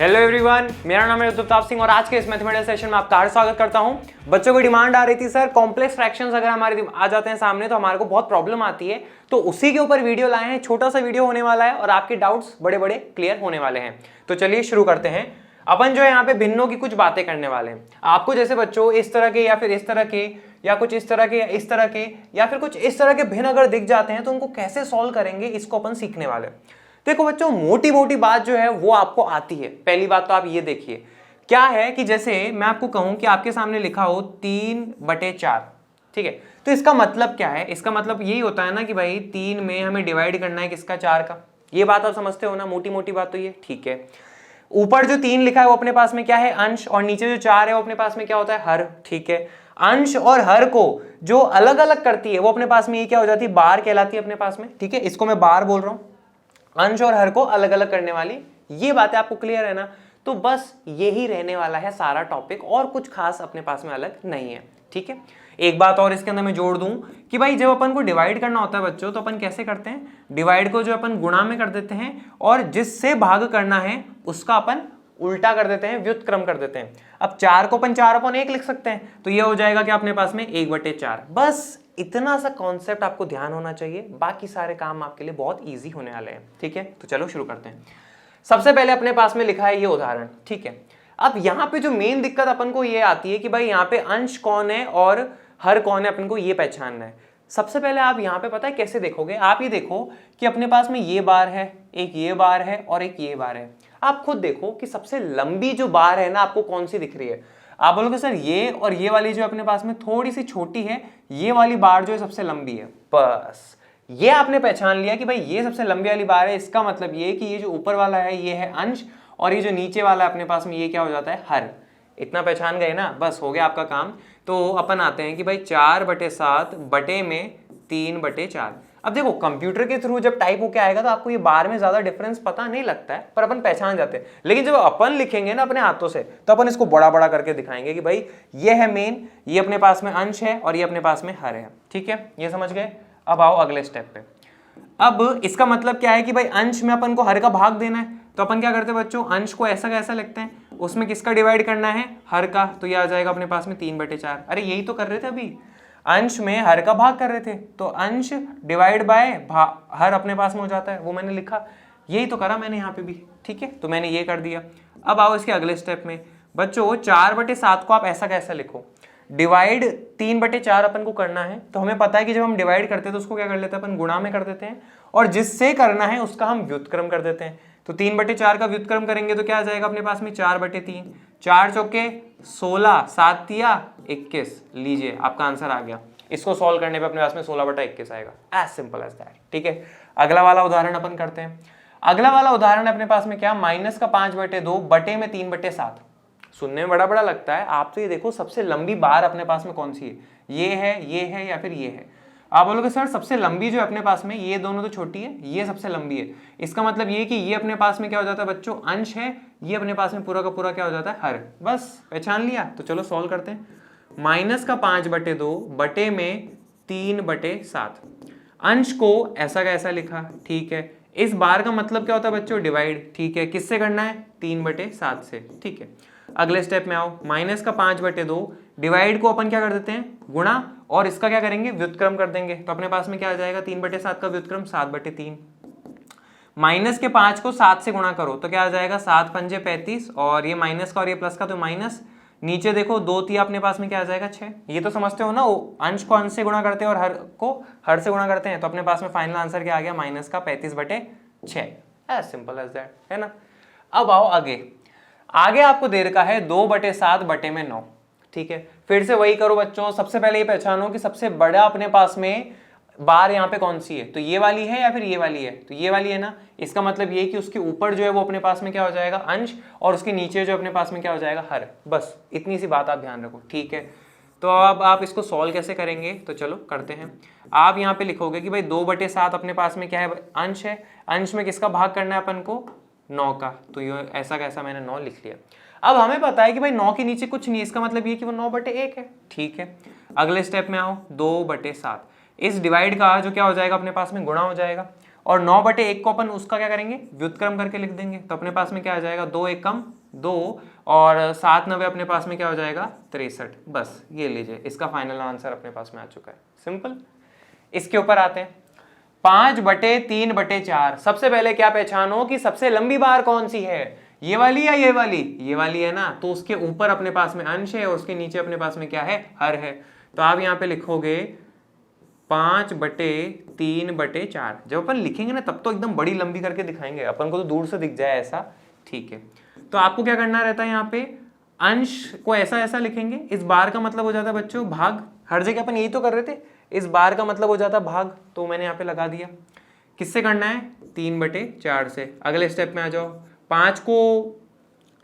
Hello everyone, मेरा नाम है ऋतुताप सिंह और आज के इस मैथमेटिक्स सेशन में आपका स्वागत करता हूं। बच्चों की डिमांड आ रही थी सर कॉम्प्लेक्स फ्रैक्शंस अगर हमारे आ जाते हैं सामने तो हमारे को बहुत प्रॉब्लम आती है, तो उसी के ऊपर वीडियो लाए हैं। छोटा सा वीडियो होने वाला है और आपके डाउट्स बड़े बड़े क्लियर होने वाले हैं। तो चलिए शुरू करते हैं। अपन जो है यहाँ पे भिन्नों की कुछ बातें करने वाले हैं। आपको जैसे बच्चों इस तरह के या फिर इस तरह के या कुछ इस तरह के या इस तरह के या फिर कुछ इस तरह के भिन्न अगर दिख जाते हैं तो उनको कैसे सॉल्व करेंगे, इसको अपन सीखने वाले हैं। देखो बच्चों, मोटी मोटी बात जो है वो आपको आती है। पहली बात तो आप ये देखिए क्या है कि जैसे मैं आपको कहूं कि आपके सामने लिखा हो 3/4, ठीक है, तो इसका मतलब क्या है? इसका मतलब यही होता है ना कि भाई 3 में हमें डिवाइड करना है किसका, 4 का। ये बात आप समझते हो ना, मोटी मोटी बात तो ये ठीक है। ऊपर जो 3 लिखा है वो अपने पास में क्या है, अंश, और नीचे जो 4 है वो अपने पास में क्या होता है, हर, ठीक है। अंश और हर को जो अलग अलग करती है वो अपने पास में ये क्या हो जाती है, बार कहलाती है अपने पास में, ठीक है। इसको मैं बार बोल रहा हूं, अंश और हर को अलग अलग करने वाली। ये बातें आपको क्लियर है ना? तो बस यही रहने वाला है सारा टॉपिक, और कुछ खास अपने पास में अलग नहीं है, ठीक है। एक बात और इसके अंदर मैं जोड़ दूं कि भाई जब अपन को डिवाइड करना होता है बच्चों, तो अपन कैसे करते हैं, डिवाइड को जो अपन गुणा में कर देते हैं और जिससे भाग करना है उसका अपन उल्टा कर देते हैं, व्युत्क्रम कर देते हैं। अब 4 को अपन 4/1 लिख सकते हैं, तो ये हो जाएगा कि अपने पास में 1/4। बस इतना सा कॉन्सेप्ट आपको ध्यान होना चाहिए, बाकी सारे काम आपके लिए बहुत इजी होने वाले हैं, ठीक है। तो चलो शुरू करते हैं। सबसे पहले अपने पास में लिखा है ये उदाहरण, ठीक है। अब यहाँ पे जो मेन दिक्कत अपन को ये आती है कि भाई यहाँ पे अंश कौन है और हर कौन है, अपन को ये पहचानना है। सबसे पहले आप यहाँ पे पता है कैसे देखोगे, आप ये देखो कि अपने पास में ये बार है, एक ये बार है और एक ये बार है। आप खुद देखो कि सबसे लंबी जो बार है ना आपको कौन सी दिख रही है। आप बोलोगे सर ये और ये वाली जो अपने पास में थोड़ी सी छोटी है, ये वाली बार जो है सबसे लंबी है। बस ये आपने पहचान लिया कि भाई ये सबसे लंबी वाली बार है। इसका मतलब ये कि ये जो ऊपर वाला है ये है अंश और ये जो नीचे वाला है अपने पास में ये क्या हो जाता है, हर। इतना पहचान गए ना, बस हो गया आपका काम। तो अपन आते हैं कि भाई 4/7 बटे में 3/4। अब देखो कंप्यूटर के थ्रू जब टाइप होके आएगा तो आपको ये बार में ज्यादा डिफरेंस पता नहीं लगता है, पर अपन पहचान जाते हैं। लेकिन जब अपन लिखेंगे ना अपने हाथों से तो अपन इसको बड़ा बड़ा करके दिखाएंगे कि भाई ये है मेन, ये अपने पास में अंश है और ये अपने पास में हर है, ठीक है। ये समझ गए। अब आओ अगले स्टेप पे। अब इसका मतलब क्या है कि भाई अंश में अपन को हर का भाग देना है, तो अपन क्या करते हैं बच्चों, अंश को ऐसा कैसा लिखते हैं, उसमें किसका डिवाइड करना है, हर का। तो ये आ जाएगा अपने पास में 3/4। अरे यही तो कर रहे थे अभी, अंश में हर का भाग कर रहे थे, तो अंश डिवाइड बाय हर अपने पास में हो जाता है, वो मैंने लिखा। यही तो करा मैंने यहाँ पे भी, ठीक है। तो मैंने ये कर दिया। अब आओ इसके अगले स्टेप में बच्चों, 4/7 को आप ऐसा कैसा लिखो, डिवाइड 3/4 अपन को करना है। तो हमें पता है कि जब हम डिवाइड करते हैं तो उसको क्या कर लेते हैं अपन, गुणा में कर देते हैं, और जिससे करना है उसका हम व्युत्क्रम कर देते हैं। तो 3/4 का व्युत्क्रम करेंगे तो क्या आ जाएगा अपने पास में, 4/3। 4 चौके 16, 7 तिया 21। लीजिए आपका आंसर आ गया। इसको सॉल्व करने पे अपने पास में 16/21 आएगा। एज सिंपल एज दैट, ठीक है। अगला वाला उदाहरण अपन करते हैं। अगला वाला उदाहरण अपने पास में क्या, -5/2 बटे में 3/7। सुनने में बड़ा बड़ा लगता है, आप तो ये देखो सबसे लंबी बार अपने पास में कौन सी है, ये है या फिर ये है। आप बोलोगे सर सबसे लंबी जो है अपने पास में, ये दोनों तो छोटी है, ये सबसे लंबी है। इसका मतलब ये कि ये अपने पास में क्या हो जाता है बच्चों, अंश है, ये अपने पास में पूरा का पूरा क्या हो जाता है, हर। बस पहचान लिया। तो चलो सॉल्व करते हैं। -5/2 बटे में 3/7। अंश को ऐसा कैसा लिखा, ठीक है। इस बार का मतलब क्या होता है बच्चों, डिवाइड, ठीक है। किससे करना है, 3/7 से, ठीक है। अगले स्टेप में आओ, -5/2 डिवाइड को अपन क्या कर देते हैं, गुणा, और इसका क्या करेंगे, व्युत्क्रम कर देंगे। तो अपने पास में क्या आ जाएगा, 3/7 का व्युत्क्रम 7/3। -5 को 7 से गुणा करो तो क्या आ जाएगा, 7×5 35, और ये माइनस का और ये प्लस का तो माइनस। नीचे देखो 2 तिया अपने पास में क्या आ जाएगा, 6। ये तो समझते हो ना, अंश को अंश से गुणा करते हैं और हर को हर से गुणा करते हैं। तो अपने पास में फाइनल आंसर क्या आ गया, -35/6। एज सिंपल एज दैट, है ना। अब आओ आगे। आगे आपको दे रखा है 2/7 बटे में 9, ठीक है। फिर से वही करो बच्चों, सबसे पहले ये पहचानो कि सबसे बड़ा अपने पास में बार यहाँ पे कौन सी है, तो ये वाली है या फिर ये वाली है, तो ये वाली है ना। इसका मतलब ये कि उसके ऊपर जो है वो अपने पास में क्या हो जाएगा, अंश, और उसके नीचे जो अपने पास में क्या हो जाएगा, हर। बस इतनी सी बात आप ध्यान रखो, ठीक है। तो अब आप इसको सॉल्व कैसे करेंगे, तो चलो करते हैं। आप यहाँ पे लिखोगे कि भाई 2/7 अपने पास में क्या है, अंश है। अंश में किसका भाग करना है अपन को, 9 का। तो ये ऐसा कैसा मैंने 9 लिख लिया। अब हमें पता है कि भाई 9 के नीचे कुछ नहीं है, इसका मतलब ये कि वो 9/1 है, ठीक है। अगले स्टेप में आओ, 2/7। इस डिवाइड का जो क्या हो जाएगा अपने पास में, गुणा हो जाएगा, और 9/1 को अपन उसका क्या करेंगे, व्युत्क्रम करके लिख देंगे। तो अपने पास में क्या आ जाएगा, 2 एकम 2 और 7 9 अपने पास में क्या हो जाएगा, 63। बस ये लीजिए, इसका फाइनल आंसर अपने पास में आ चुका है। सिंपल। इसके ऊपर आते हैं 5/3/4। सबसे पहले क्या पहचानो कि सबसे लंबी बार कौन सी है, ये वाली या ये वाली, ये वाली है ना, तो उसके ऊपर अपने पास में अंश है और उसके नीचे अपने पास में क्या है, हर है। तो आप यहां पे लिखोगे 5/3/4। जब अपन लिखेंगे ना तब तो एकदम बड़ी लंबी करके दिखाएंगे, अपन को तो दूर से दिख जाए ऐसा, ठीक है। तो आपको क्या करना रहता है, यहाँ पे अंश को ऐसा ऐसा लिखेंगे। इस बार का मतलब हो जाता है बच्चों भाग, हर जगह अपन यही तो कर रहे थे, इस बार का मतलब हो जाता भाग, तो मैंने यहाँ पे लगा दिया। किससे करना है, 3/4 से। अगले स्टेप में आ जाओ, 5 को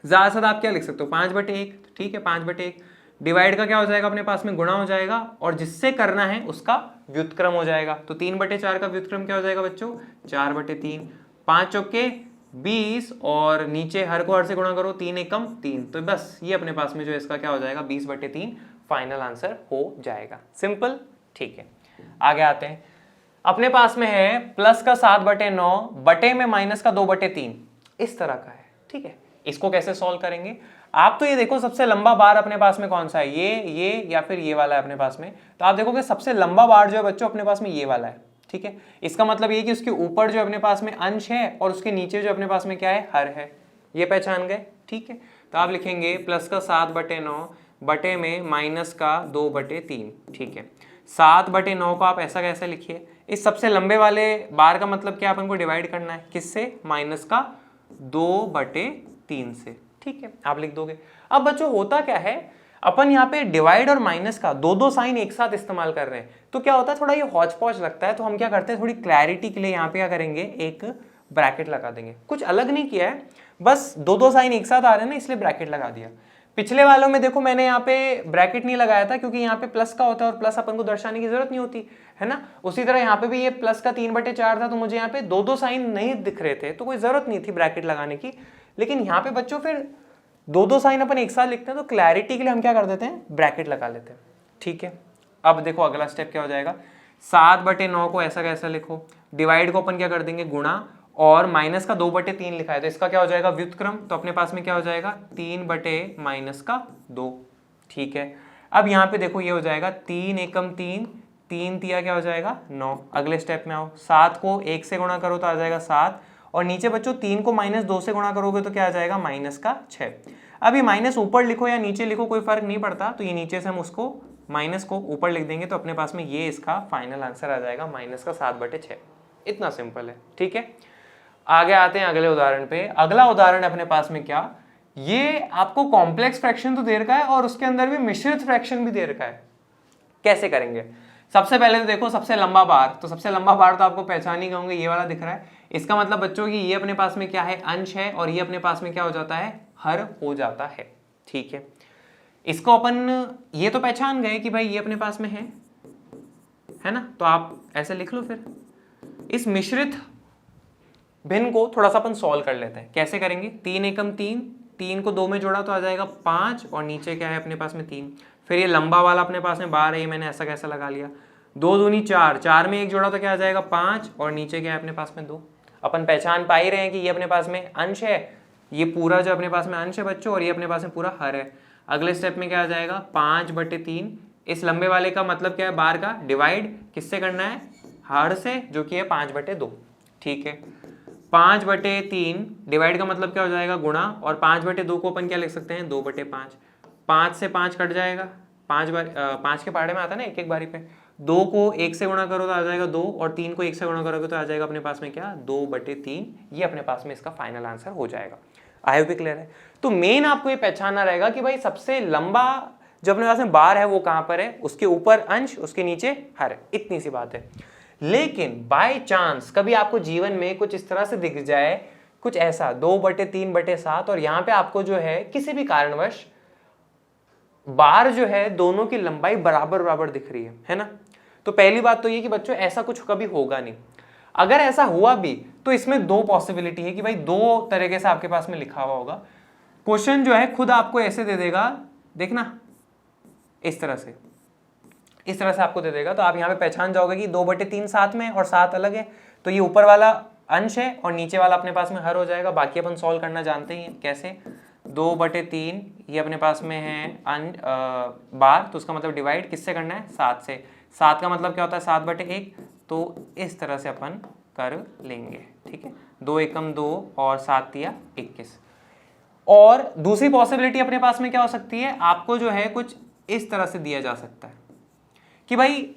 ज्यादा से ज्यादा आप क्या लिख सकते हो, 5/1, ठीक है, 5/1 डिवाइड का क्या हो जाएगा अपने पास में, गुणा हो जाएगा, और जिससे करना है उसका व्युत्क्रम हो जाएगा। तो 3/4 का व्युत्क्रम क्या हो जाएगा बच्चों, 4/3। 5 चौके 20 और नीचे हर को हर से गुणा करो, 3 एकम 3। तो बस ये अपने पास में जो इसका क्या हो जाएगा, 20/3 फाइनल आंसर हो जाएगा। सिंपल, ठीक है। आगे आते हैं, अपने पास में है प्लस का 7/9 बटे में माइनस का 2/3, इस तरह का है, ठीक है। इसको कैसे सॉल्व करेंगे, आप तो ये देखो सबसे लंबा बार अपने पास में कौन सा है, ये या फिर ये वाला है अपने पास में। तो आप देखोगे सबसे लंबा बार जो है बच्चों अपने पास में ये वाला है, ठीक है। इसका मतलब ये कि उसके ऊपर जो अपने पास में अंश है और उसके नीचे जो अपने पास में क्या है, हर है। ये पहचान गए, ठीक है। तो आप लिखेंगे प्लस का 7/9 बटे में माइनस का 2/3, ठीक है। 7/9 को आप ऐसा कैसे लिखिए, इस सबसे लंबे वाले बार का मतलब क्या, अपन को डिवाइड करना है किससे, माइनस का 2/3 से, ठीक है, आप लिख दोगे। अब बच्चों होता क्या है, अपन यहाँ पे डिवाइड और माइनस का दो साइन एक साथ इस्तेमाल कर रहे हैं, तो क्या होता है थोड़ा ये हौच पौच लगता है। तो हम क्या करते हैं, थोड़ी क्लैरिटी के लिए यहाँ पे क्या करेंगे, एक ब्रैकेट लगा देंगे। कुछ अलग नहीं किया है, बस दो साइन एक साथ आ रहे हैं ना, इसलिए ब्रैकेट लगा दिया। पिछले वालों में देखो मैंने यहाँ पे ब्रैकेट नहीं लगाया था, क्योंकि यहाँ पे प्लस का होता है और प्लस अपन को दर्शाने की जरूरत नहीं होती है ना। उसी तरह यहाँ पे भी ये प्लस का 3/4 था, तो मुझे यहाँ पे दो साइन नहीं दिख रहे थे, तो कोई जरूरत नहीं थी ब्रैकेट लगाने की। लेकिन यहाँ पे बच्चों फिर दो साइन अपन एक साथ लिखते हैं, तो क्लैरिटी के लिए हम क्या कर देते हैं, ब्रैकेट लगा लेते हैं, ठीक है। अब देखो अगला स्टेप क्या हो जाएगा, 7/9 को ऐसा कैसा लिखो, डिवाइड को अपन क्या कर देंगे, गुणा, और माइनस का 2/3 लिखा है, तो इसका क्या हो जाएगा, व्युत्क्रम। तो अपने पास में क्या हो जाएगा, 3/-2, ठीक है। अब यहाँ पे देखो ये हो जाएगा 3 एकम 3, 3 तिया क्या हो जाएगा 9। अगले स्टेप में आओ, 7 को 1 से गुणा करो तो आ जाएगा 7, और नीचे बच्चों 3 को -2 से गुणा करोगे तो क्या आ जाएगा, -6। अब ये माइनस ऊपर लिखो या नीचे लिखो कोई फर्क नहीं पड़ता, तो ये नीचे से हम उसको माइनस को ऊपर लिख देंगे, तो अपने पास में ये इसका फाइनल आंसर आ जाएगा माइनस का 7/6। इतना सिंपल है, ठीक है। आगे आते हैं अगले उदाहरण पे। अगला उदाहरण अपने पास में क्या, ये आपको कॉम्प्लेक्स फ्रैक्शन तो दे रखा है और उसके अंदर भी मिश्रित फ्रैक्शन भी दे रखा है। कैसे करेंगे, सबसे पहले तो देखो सबसे लंबा बार, तो सबसे लंबा बार तो आपको पहचान ही होंगे, ये वाला दिख रहा है। इसका मतलब बच्चों की ये अपने पास में क्या है, अंश है, और ये अपने पास में क्या हो जाता है, हर हो जाता है, ठीक है। इसको अपन ये तो पहचान गए कि भाई ये अपने पास में है ना, तो आप ऐसे लिख लो। फिर इस मिश्रित भिन्न को थोड़ा सा अपन सॉल्व कर लेते हैं। कैसे करेंगे, 3 एकम 3, 3 को 2 में जोड़ा तो आ जाएगा 5, और नीचे क्या है अपने पास में 3। फिर ये लंबा वाला अपने पास में बार है, ये मैंने ऐसा कैसा लगा लिया, 2 दूनी 4, 4 में 1 जोड़ा तो क्या आ जाएगा 5, और नीचे क्या है अपने पास में 2। अपन पहचान पा ही रहे हैं कि ये अपने पास में अंश है, ये पूरा जो अपने पास में अंश है बच्चों, और ये अपने पास में पूरा हर है। अगले स्टेप में क्या आ जाएगा, 5/3। इस लंबे वाले का मतलब क्या है, बार का डिवाइड किससे करना है, हर से, जो कि है 5/2, ठीक है। 5/3 डिवाइड का मतलब क्या हो जाएगा, गुणा, और 5/2 को अपन क्या लिख सकते हैं, 2/5। 5 से 5 कट जाएगा, 5 के पहाड़े में आता है ना एक एक बारी पे। 2 को 1 से गुणा करो तो आ जाएगा 2, और 3 को 1 से गुणा करोगे तो आ जाएगा अपने पास में क्या, 2/3। ये अपने पास में इसका फाइनल आंसर हो जाएगा। आई होप क्लियर है। तो मेन आपको ये पहचानना रहेगा कि भाई सबसे लंबा जो अपने पास में बार है वो कहां पर है, उसके ऊपर अंश, उसके नीचे हर, इतनी सी बात है। लेकिन बाय चांस कभी आपको जीवन में कुछ इस तरह से दिख जाए, कुछ ऐसा 2/3/7, और यहां पे आपको जो है किसी भी कारणवश बार जो है दोनों की लंबाई बराबर बराबर दिख रही है ना, तो पहली बात तो ये कि बच्चों ऐसा कुछ कभी होगा नहीं। अगर ऐसा हुआ भी तो इसमें 2 पॉसिबिलिटी है कि भाई 2 तरीके से आपके पास में लिखा हुआ होगा। क्वेश्चन जो है खुद आपको ऐसे दे देगा, देखना इस तरह से आपको दे देगा, तो आप यहाँ पे पहचान जाओगे कि 2/3 साथ में और 7 अलग है। तो ये ऊपर वाला अंश है और नीचे वाला अपने पास में हर हो जाएगा। बाकी अपन सॉल्व करना जानते ही हैं कैसे। 2/3 ये अपने पास में है बार, तो उसका मतलब डिवाइड किससे करना है, 7 से। 7 का मतलब क्या होता है 7/1, तो इस तरह से अपन कर लेंगे, ठीक है। 2 एकम 2 और 7 दिया 21। और दूसरी पॉसिबिलिटी अपने पास में क्या हो सकती है, आपको जो है कुछ इस तरह से दिया जा सकता है कि भाई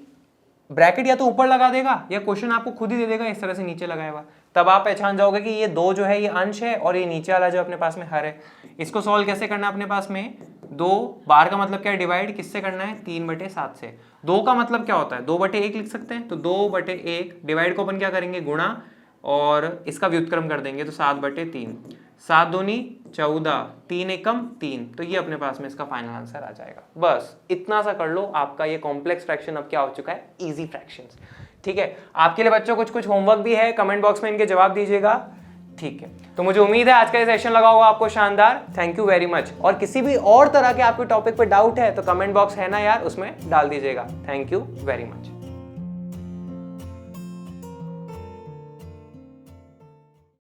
ब्रैकेट या तो ऊपर लगा देगा या क्वेश्चन आपको खुद ही दे देगा इस तरह से नीचे लगाया हुआ, तब आप पहचान जाओगे कि ये 2 जो है ये अंश है और ये नीचे वाला जो अपने पास में हर है। इसको सॉल्व कैसे करना है अपने पास में, 2 बार का मतलब क्या है, डिवाइड किससे करना है, 3/7 से। 2 का मतलब क्या होता है, 2/1 लिख सकते हैं, तो 2/1 डिवाइड को अपन क्या करेंगे, गुणा, और इसका व्युत्क्रम कर देंगे तो 7/3। 7 दूनी 14, 3 एकम 3, तो ये अपने पास में इसका फाइनल आंसर आ जाएगा। बस इतना सा कर लो, आपका ये कॉम्प्लेक्स फ्रैक्शन अब क्या हो चुका है, इजी फ्रैक्शंस। ठीक है, आपके लिए बच्चों कुछ होमवर्क भी है, कमेंट बॉक्स में इनके जवाब दीजिएगा। ठीक है, तो मुझे उम्मीद है आज का ये सेशन लगा होगा आपको शानदार। Thank you very much. और किसी भी और तरह के आपके टॉपिक पे डाउट है तो कमेंट बॉक्स है ना यार, उसमें डाल दीजिएगा। Thank you very much.